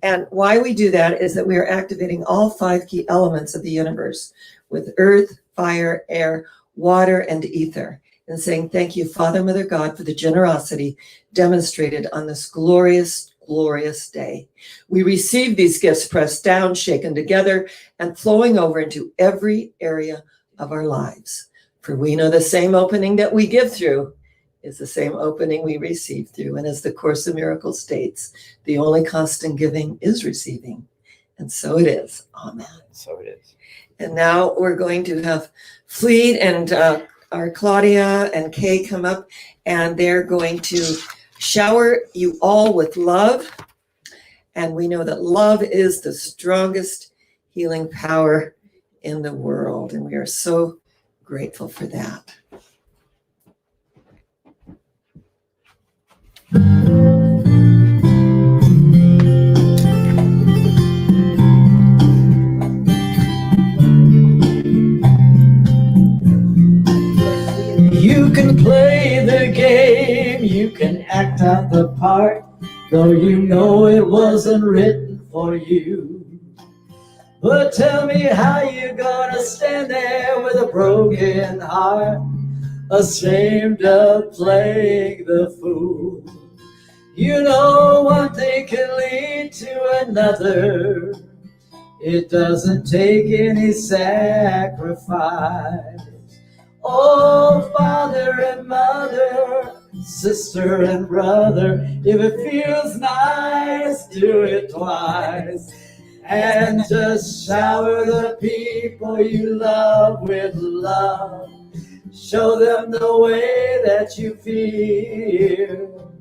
Speaker 3: And why we do that is that we are activating all 5 key elements of the universe with earth, fire, air, water, and ether. And saying, thank you, Father, Mother, God, for the generosity demonstrated on this glorious, glorious day. We receive these gifts pressed down, shaken together, and flowing over into every area of our lives. For we know the same opening that we give through is the same opening we receive through. And as the Course in Miracles states, the only constant giving is receiving. And so it is. Amen.
Speaker 1: So it is.
Speaker 3: And now we're going to have Fleet and our Claudia and Kay come up, and they're going to shower you all with love. And we know that love is the strongest healing power in the world. And we are so grateful for that.
Speaker 1: You can play the game, you can act out the part, though you know it wasn't written for you. But tell me how you gonna stand there with a broken heart, ashamed of playing the fool. You know one thing can lead to another. It doesn't take any sacrifice. Oh, father and mother, sister and brother, if it feels nice, do it twice. And just shower the people you love with love. Show them the way that you feel.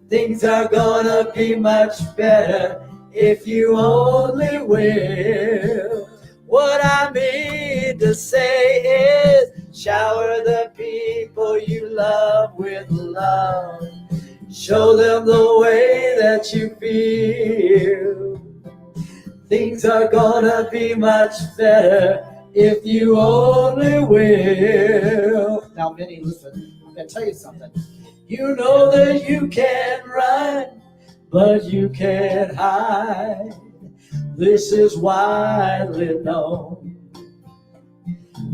Speaker 1: Things are gonna be much better if you only will. What I mean to say is, shower the people you love with love. Show them the way that you feel. Things are gonna be much better if you only will. Now, Minnie, listen, I'm gonna tell you something. You know that you can run, but you can't hide. This is widely known.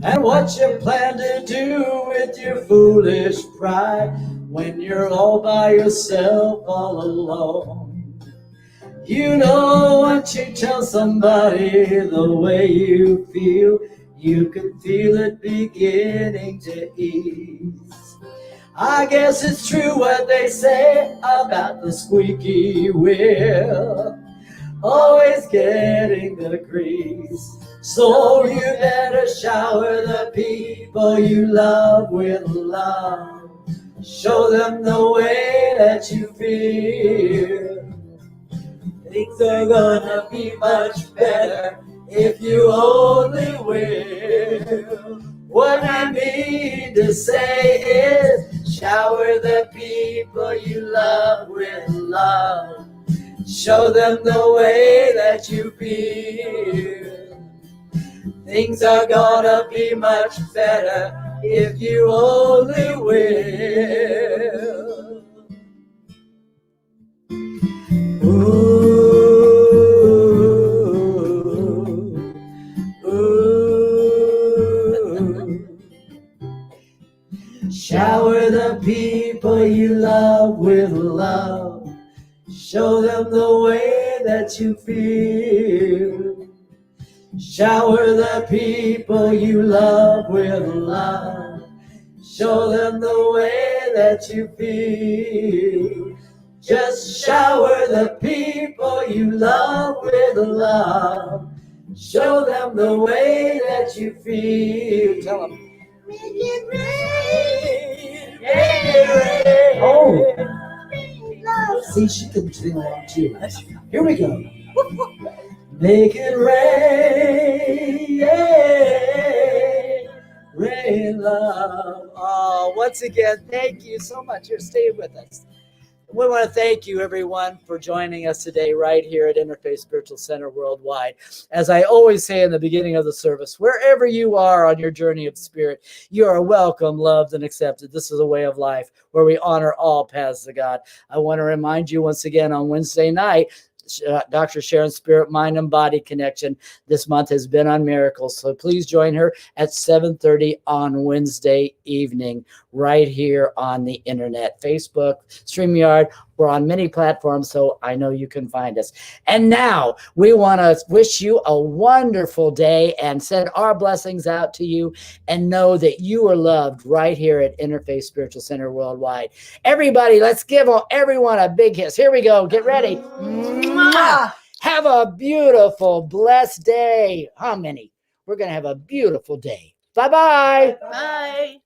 Speaker 1: And what you plan to do with your foolish pride when you're all by yourself, all alone. You know, once you tell somebody the way you feel, you can feel it beginning to ease. I guess it's true what they say about the squeaky wheel, always getting the grease. So you better shower the people you love with love. Show them the way that you feel. Things are gonna be much better if you only will. What I mean to say is, shower the people you love with love. Show them the way that you feel. Things are gonna be much better if you only will. Ooh, ooh. Shower the people you love with love. Show them the way that you feel. Shower the people you love with love. Show them the way that you feel. Just shower the people you love with love. Show them the way that you feel. Tell them. Make it rain. Make it rain. Oh. See, she can sing along too. Here we go. Make it rain, rain love. Oh, once again, thank you so much for staying with us. We want to thank you, everyone, for joining us today right here at Interfaith Spiritual Center Worldwide. As I always say in the beginning of the service, wherever you are on your journey of spirit, you are welcome, loved, and accepted. This is a way of life where we honor all paths to God. I want to remind you once again on Wednesday night, Dr. Sharon's Spirit, Mind, and Body Connection this month has been on miracles. So please join her at 7:30 on Wednesday evening right here on the internet, Facebook, StreamYard. We're on many platforms, so I know you can find us. And now we want to wish you a wonderful day and send our blessings out to you, and know that you are loved right here at Interfaith Spiritual Center Worldwide. Everybody, let's give everyone a big kiss. Here we go. Get ready. Mwah! Have a beautiful, blessed day. How many? We're going to have a beautiful day. Bye-bye.
Speaker 2: Bye.